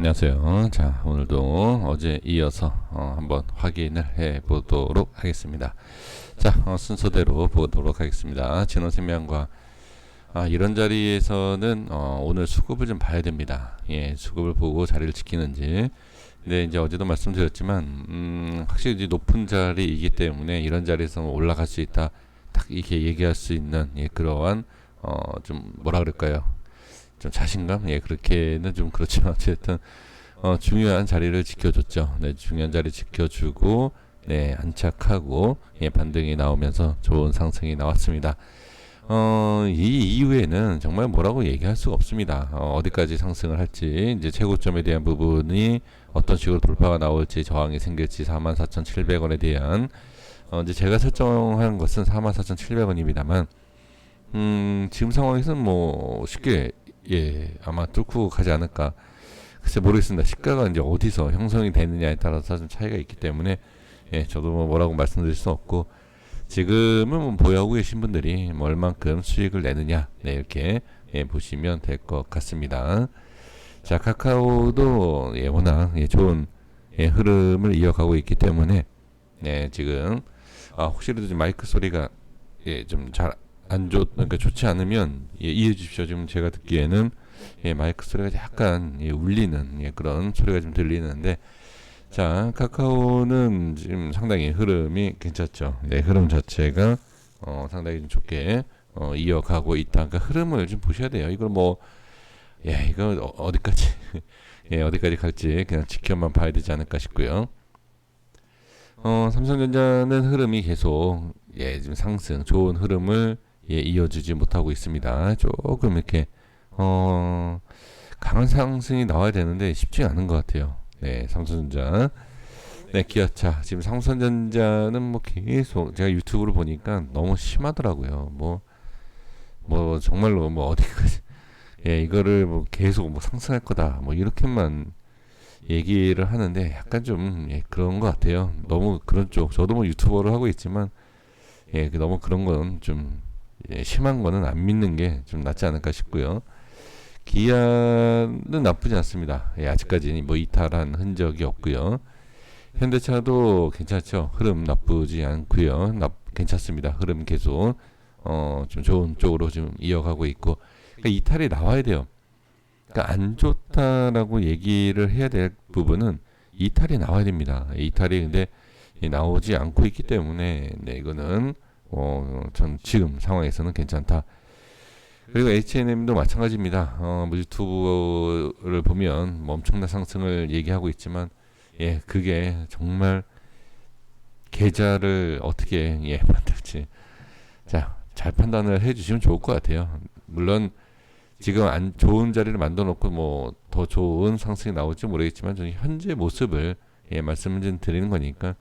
안녕하세요. 자, 오늘도 어제 이어서 한번 확인을 해 보도록 하겠습니다. 자, 순서대로 보도록 하겠습니다. 진원생명과 이런 자리에서는 오늘 수급을 좀 봐야 됩니다. 예, 수급을 보고 자리를 지키는지. 근데 이제 어제도 말씀드렸지만 확실히 이제 높은 자리이기 때문에 이런 자리에서 올라갈 수 있다. 딱 이렇게 얘기할 수 있는 그러한 좀 뭐라 그럴까요? 좀 자신감? 예, 그렇게는 좀 그렇지만 어쨌든 중요한 자리를 지켜줬죠. 네, 중요한 자리 지켜주고 네, 안착하고 반등이 나오면서 좋은 상승이 나왔습니다. 이 이후에는 정말 뭐라고 얘기할 수가 없습니다. 어디까지 상승을 할지 이제 최고점에 대한 부분이 어떤 식으로 돌파가 나올지 저항이 생길지 44,700원에 대한 이제 제가 설정한 것은 44,700원입니다만 지금 상황에서는 뭐 쉽게 아마 뚫고 가지 않을까. 글쎄 모르겠습니다. 시가가 이제 어디서 형성이 되느냐에 따라서 좀 차이가 있기 때문에 저도 뭐라고 말씀드릴 수 없고 지금은 뭐 보유하고 계신 분들이 뭐 얼만큼 수익을 내느냐 이렇게 보시면 될 것 같습니다. 자, 카카오도 워낙 좋은 흐름을 이어가고 있기 때문에 지금 혹시라도 좀 마이크 소리가 좀 잘 그러니까 좋지 않으면 이해해 주십시오. 지금 제가 듣기에는 마이크 소리가 약간 울리는 그런 소리가 좀 들리는데, 자, 카카오는 지금 상당히 흐름이 괜찮죠. 흐름 자체가 상당히 좀 좋게 이어가고 있다. 그러니까 흐름을 좀 보셔야 돼요. 이걸 뭐 이거 어디까지 어디까지 갈지 그냥 지켜만 봐야 되지 않을까 싶고요. 삼성전자는 흐름이 계속 지금 상승 좋은 흐름을 이어주지 못하고 있습니다. 조금 이렇게 강한 상승이 나와야 되는데 쉽지 않은 것 같아요. 네, 삼성전자. 네, 기아차. 지금 삼성전자는 뭐 계속 제가 유튜브를 보니까 너무 심하더라고요. 뭐 정말로 뭐 어디까지 이거를 뭐 계속 뭐 상승할 거다. 뭐 이렇게만 얘기를 하는데 약간 좀 그런 것 같아요. 너무 그런 쪽. 저도 뭐 유튜버를 하고 있지만 너무 그런 건 좀 심한 거는 안 믿는 게 좀 낫지 않을까 싶고요. 기아는 나쁘지 않습니다. 아직까지 뭐 이탈한 흔적이 없고요. 현대차도 괜찮죠. 흐름 나쁘지 않고요. 괜찮습니다. 흐름 계속 좀 좋은 쪽으로 좀 이어가고 있고. 그러니까 이탈이 나와야 돼요. 그러니까 안 좋다라고 얘기를 해야 될 부분은 이탈이 나와야 됩니다. 이탈이 근데 나오지 않고 있기 때문에 이거는 전 지금 상황에서는 괜찮다. 그리고 H&M도 마찬가지입니다. 뭐 유튜브를 보면 뭐 엄청난 상승을 얘기하고 있지만 그게 정말 계좌를 어떻게 만들지 잘 판단을 해주시면 좋을 것 같아요. 물론 지금 안 좋은 자리를 만들어 놓고 뭐 더 좋은 상승이 나올지 모르겠지만 저는 현재 모습을 말씀을 좀 드리는 거니까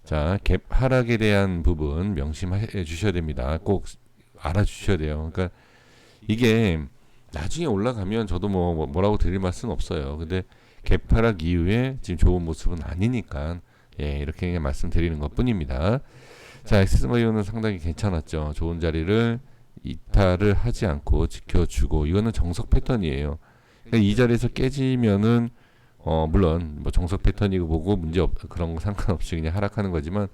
자, 갭 하락에 대한 부분 명심해 주셔야 됩니다. 꼭 알아주셔야 돼요. 그러니까 이게 나중에 올라가면 저도 뭐라고 드릴 말씀은 없어요. 근데 갭 하락 이후에 지금 좋은 모습은 아니니까 이렇게 그냥 말씀드리는 것 뿐입니다. 자, 엑스바이오는 상당히 괜찮았죠. 좋은 자리를 이탈을 하지 않고 지켜주고 이거는 정석 패턴이에요. 그러니까 이 자리에서 깨지면은 물론 뭐 정석 패턴이고 뭐고 그런 거 상관없이 그냥 하락하는 거지만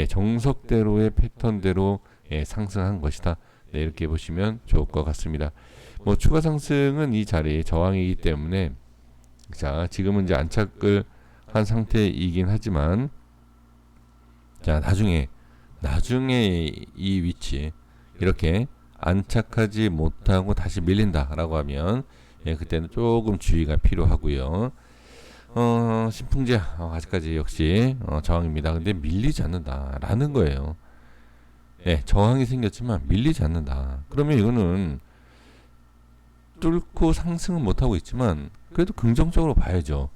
정석대로의 패턴대로 상승한 것이다. 이렇게 보시면 좋을 것 같습니다. 뭐 추가 상승은 이 자리 저항이기 때문에 자, 지금은 이제 안착을 한 상태이긴 하지만 자, 나중에 이 위치 이렇게 안착하지 못하고 다시 밀린다라고 하면 그때는 조금 주의가 필요하고요. 신풍제 아직까지 역시 저항입니다. 근데 밀리지 않는다라는 거예요. 저항이 생겼지만 밀리지 않는다. 그러면 이거는 뚫고 상승은 못하고 있지만 그래도 긍정적으로 봐야죠.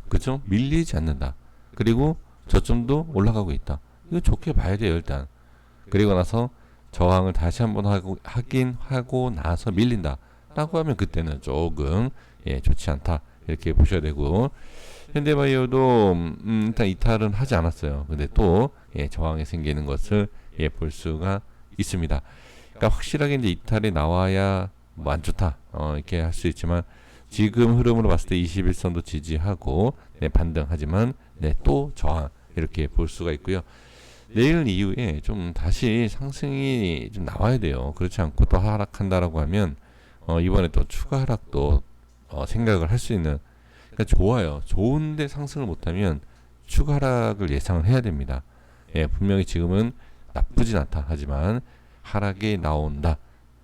그렇죠? 밀리지 않는다. 그리고 저점도 올라가고 있다. 이거 좋게 봐야 돼요, 일단. 그리고 나서 저항을 다시 한번 확인하고 나서 밀린다 라고 하면 그때는 조금 좋지 않다 이렇게 보셔야 되고, 현대바이오도 일단 이탈은 하지 않았어요. 근데 또 저항이 생기는 것을 볼 수가 있습니다. 그러니까 확실하게 이제 이탈이 나와야 뭐 안 좋다 이렇게 할 수 있지만 지금 흐름으로 봤을 때 21선도 지지하고 네, 반등하지만 네, 또 저항 이렇게 볼 수가 있고요. 내일 이후에 좀 다시 상승이 좀 나와야 돼요. 그렇지 않고 또 하락한다라고 하면 이번에 또 추가 하락도 생각을 할 수 있는, 그러니까 좋아요. 좋은데 상승을 못하면 추가 하락을 예상을 해야 됩니다. 예, 분명히 지금은 나쁘진 않다. 하지만 하락이 나온다.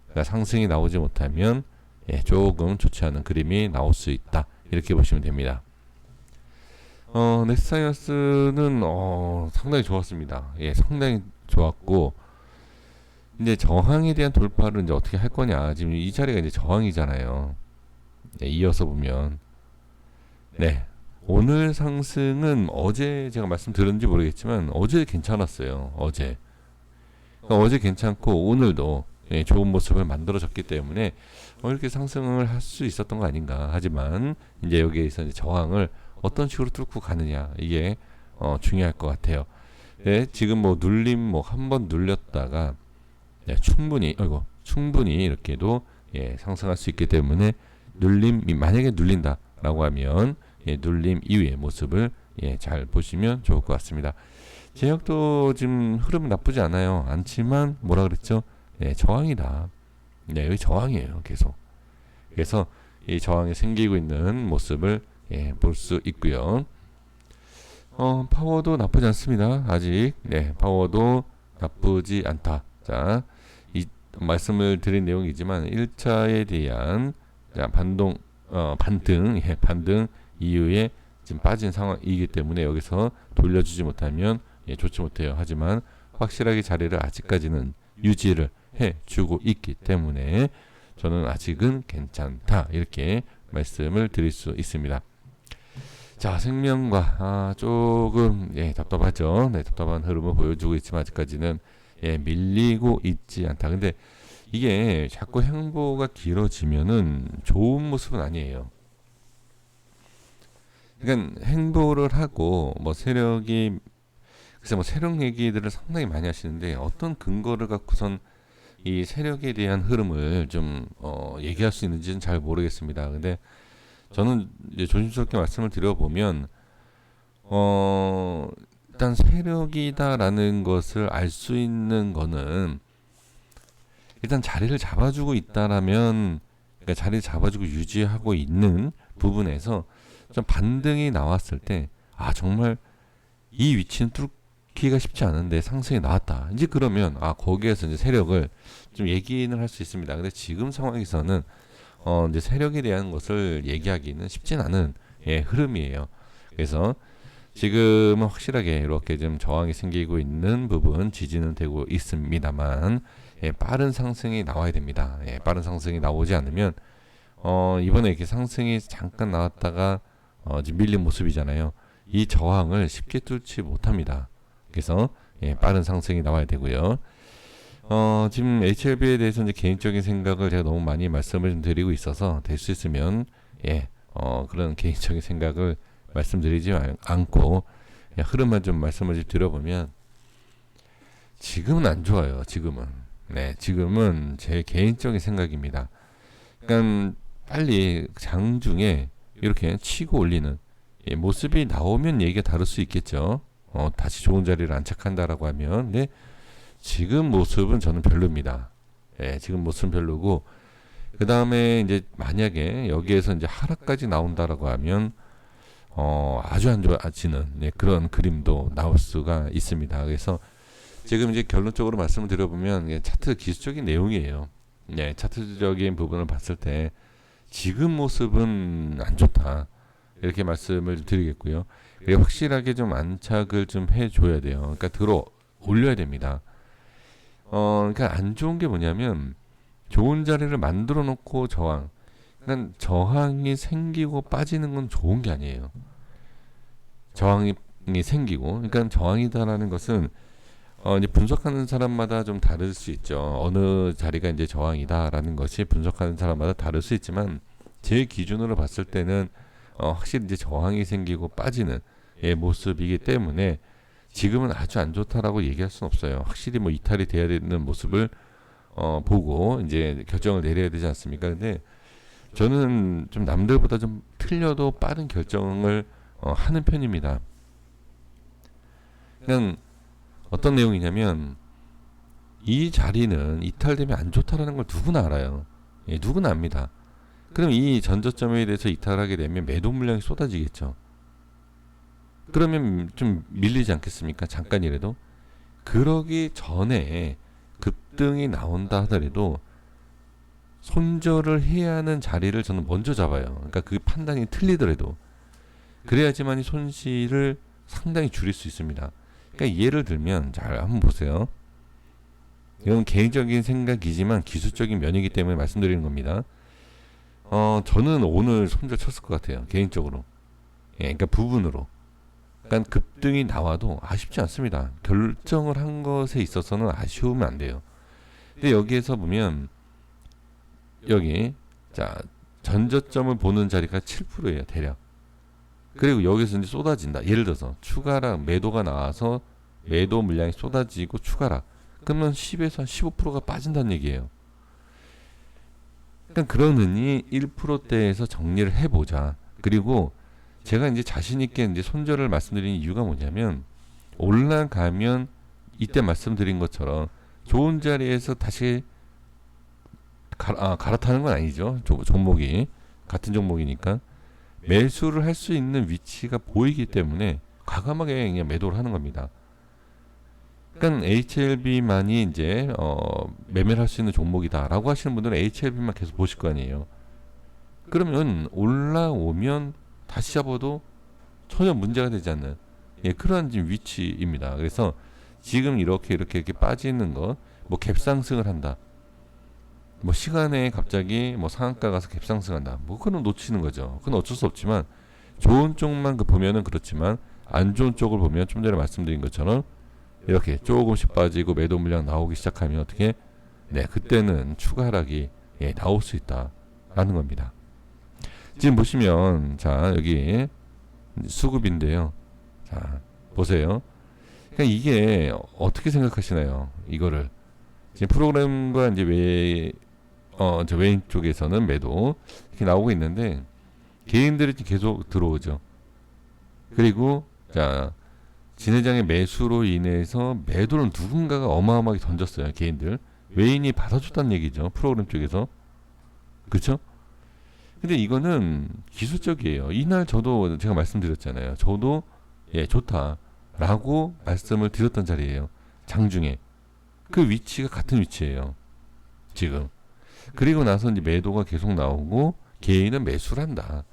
그러니까 상승이 나오지 못하면 예, 조금 좋지 않은 그림이 나올 수 있다. 이렇게 보시면 됩니다. 넥스사이언스는 상당히 좋았습니다. 예, 상당히 좋았고 이제 저항에 대한 돌파를 이제 어떻게 할 거냐. 지금 이 자리가 이제 저항이잖아요. 네, 이어서 보면 네, 오늘 상승은 어제 제가 말씀드렸는지 모르겠지만 어제 괜찮았어요. 어제 그러니까 어제 괜찮고 오늘도 예, 좋은 모습을 만들어졌기 때문에 이렇게 상승을 할 수 있었던 거 아닌가. 하지만 이제 여기에서 이제 저항을 어떤 식으로 뚫고 가느냐, 이게 중요할 것 같아요. 네, 지금 뭐 눌림 뭐 한 번 눌렸다가 네, 충분히 이렇게도 예, 상승할 수 있기 때문에 눌림이 만약에 눌린다라고 하면 예, 눌림 이후의 모습을 예, 잘 보시면 좋을 것 같습니다. 제약도 지금 흐름 나쁘지 않지만 뭐라 그랬죠? 네, 저항이다. 네, 여기 저항이에요, 계속. 그래서 이 저항이 생기고 있는 모습을 예, 볼 수 있고요. 파워도 나쁘지 않습니다. 아직 네, 파워도 나쁘지 않다. 자, 이 말씀을 드린 내용이지만 1차에 대한 자, 반등 이후에 지금 빠진 상황이기 때문에 여기서 돌려주지 못하면 예, 좋지 못해요. 하지만 확실하게 자리를 아직까지는 유지를 해주고 있기 때문에 저는 아직은 괜찮다. 이렇게 말씀을 드릴 수 있습니다. 자, 생명과 조금 예, 답답하죠. 네, 답답한 흐름을 보여주고 있지만 아직까지는 예, 밀리고 있지 않다. 근데 이게 자꾸 행보가 길어지면은 좋은 모습은 아니에요. 그러니까 행보를 하고 뭐 세력이 그래서 뭐 세력 얘기들을 상당히 많이 하시는데 어떤 근거를 갖고선 이 세력에 대한 흐름을 좀 얘기할 수 있는지는 잘 모르겠습니다. 근데 저는 이제 조심스럽게 말씀을 드려보면 일단 세력이다라는 것을 알 수 있는 거는 일단 자리를 잡아주고 있다라면, 그러니까 자리를 잡아주고 유지하고 있는 부분에서 좀 반등이 나왔을 때 정말 이 위치는 뚫기가 쉽지 않은데 상승이 나왔다. 이제 그러면 거기에서 이제 세력을 좀 얘기는 할 수 있습니다. 근데 지금 상황에서는 이제 세력에 대한 것을 얘기하기는 쉽진 않은 예, 흐름이에요. 그래서 지금은 확실하게 이렇게 좀 저항이 생기고 있는 부분 지지는 되고 있습니다만 예, 빠른 상승이 나와야 됩니다. 예, 빠른 상승이 나오지 않으면 이번에 이렇게 상승이 잠깐 나왔다가 지금 밀린 모습이잖아요. 이 저항을 쉽게 뚫지 못합니다. 그래서 예, 빠른 상승이 나와야 되고요. 지금 HLB에 대해서 이제 개인적인 생각을 제가 너무 많이 말씀을 좀 드리고 있어서 될 수 있으면 예, 그런 개인적인 생각을 말씀드리지 않고 흐름만 좀 말씀을 좀 드려보면 지금은 안 좋아요. 지금은 제 개인적인 생각입니다. 그러니까 빨리 장중에 이렇게 치고 올리는 예, 모습이 나오면 얘기가 다를 수 있겠죠. 다시 좋은 자리를 안착한다라고 하면, 네, 지금 모습은 저는 별로입니다. 예, 지금 모습은 별로고, 그 다음에 이제 만약에 여기에서 이제 하락까지 나온다라고 하면, 아주 안 좋아지는 예, 그런 그림도 나올 수가 있습니다. 그래서 지금 이제 결론적으로 말씀을 드려보면 예, 차트 기술적인 내용이에요. 예, 차트적인 부분을 봤을 때 지금 모습은 안 좋다. 이렇게 말씀을 드리겠고요. 확실하게 좀 안착을 좀 해줘야 돼요. 그러니까 들어 올려야 됩니다. 그러니까 안 좋은 게 뭐냐면 좋은 자리를 만들어 놓고 그러니까 저항이 생기고 빠지는 건 좋은 게 아니에요. 저항이 생기고, 그러니까 저항이다라는 것은 이제 분석하는 사람마다 좀 다를 수 있죠. 어느 자리가 이제 저항이다라는 것이 분석하는 사람마다 다를 수 있지만 제 기준으로 봤을 때는 확실히 이제 저항이 생기고 빠지는 예, 모습이기 때문에 지금은 아주 안 좋다라고 얘기할 수는 없어요. 확실히 뭐 이탈이 돼야 되는 모습을 보고 이제 결정을 내려야 되지 않습니까? 근데 저는 좀 남들보다 좀 틀려도 빠른 결정을 하는 편입니다. 그냥 어떤 내용이냐면 이 자리는 이탈되면 안 좋다라는 걸 누구나 알아요. 예, 누구나 압니다. 그럼 이 전저점에 대해서 이탈하게 되면 매도 물량이 쏟아지겠죠. 그러면 좀 밀리지 않겠습니까? 잠깐이라도. 그러기 전에 급등이 나온다 하더라도 손절을 해야 하는 자리를 저는 먼저 잡아요. 그러니까 그 판단이 틀리더라도 그래야지만 이 손실을 상당히 줄일 수 있습니다. 그러니까 예를 들면 잘 한번 보세요. 이건 개인적인 생각이지만 기술적인 면이기 때문에 말씀드리는 겁니다. 저는 오늘 손절 쳤을 것 같아요. 개인적으로. 예, 그러니까 부분으로. 그러니까 급등이 나와도 아쉽지 않습니다. 결정을 한 것에 있어서는 아쉬우면 안 돼요. 근데 여기에서 보면 여기 자 전저점을 보는 자리가 7%예요. 대략. 그리고 여기서 이제 쏟아진다. 예를 들어서 추가락 매도가 나와서 매도 물량이 쏟아지고 추가락. 그러면 10에서 한 15%가 빠진다는 얘기예요. 그러니까 그러느니 1%대에서 정리를 해보자. 그리고 제가 이제 자신 있게 이제 손절을 말씀드리는 이유가 뭐냐면 올라가면 이때 말씀드린 것처럼 좋은 자리에서 다시 갈아타는 건 아니죠. 종목이 같은 종목이니까 매수를 할 수 있는 위치가 보이기 때문에 과감하게 그냥 매도를 하는 겁니다. 그러니까 HLB만이 이제 매매를 할 수 있는 종목이다라고 하시는 분들은 HLB만 계속 보실 거 아니에요. 그러면 올라오면 다시 잡아도 전혀 문제가 되지 않는 그러한 지금 위치입니다. 그래서 지금 이렇게 빠지는 것, 뭐 갭상승을 한다. 뭐 시간에 갑자기 뭐 상한가 가서 갭상승한다. 뭐 그건 놓치는 거죠. 그건 어쩔 수 없지만 좋은 쪽만 보면은 그렇지만 안 좋은 쪽을 보면 좀 전에 말씀드린 것처럼 이렇게 조금씩 빠지고 매도 물량 나오기 시작하면 어떻게? 네, 그때는 추가 하락이 나올 수 있다라는 겁니다. 지금 보시면 자 여기 수급인데요. 자 보세요. 그러니까 이게 어떻게 생각하시나요? 이거를 지금 프로그램과 이제 저 왼쪽에서는 매도 이렇게 나오고 있는데 개인들이 계속 들어오죠. 그리고 자 진회장의 매수로 인해서 매도를 누군가가 어마어마하게 던졌어요. 개인들 외인이 받아줬다는 얘기죠. 프로그램 쪽에서 그렇죠? 근데 이거는 기술적이에요. 이날 저도 제가 말씀드렸잖아요. 저도 좋다라고 말씀을 드렸던 자리예요. 장중에 그 위치가 같은 위치예요. 지금 그리고 나서 이제 매도가 계속 나오고 개인은 매수를 한다.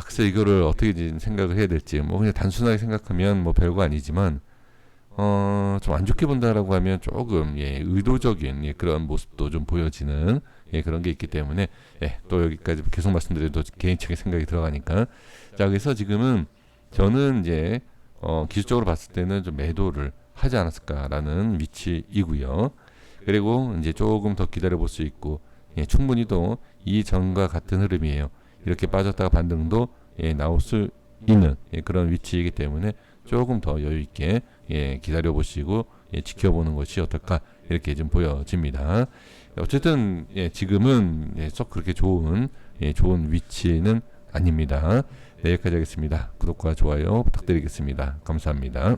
글쎄 이거를 어떻게 생각을 해야 될지 뭐 그냥 단순하게 생각하면 뭐 별거 아니지만 좀 안 좋게 본다라고 하면 조금 의도적인 그런 모습도 좀 보여지는 그런 게 있기 때문에 또 여기까지 계속 말씀드려도 개인적인 생각이 들어가니까 자 그래서 지금은 저는 이제 기술적으로 봤을 때는 좀 매도를 하지 않았을까라는 위치이고요. 그리고 이제 조금 더 기다려 볼 수 있고 충분히 또 이전과 같은 흐름이에요. 이렇게 빠졌다가 반등도 나올 수 있는 그런 위치이기 때문에 조금 더 여유 있게 기다려 보시고 지켜보는 것이 어떨까 이렇게 좀 보여집니다. 어쨌든 지금은 썩 그렇게 좋은 위치는 아닙니다. 네, 여기까지 하겠습니다. 구독과 좋아요 부탁드리겠습니다. 감사합니다.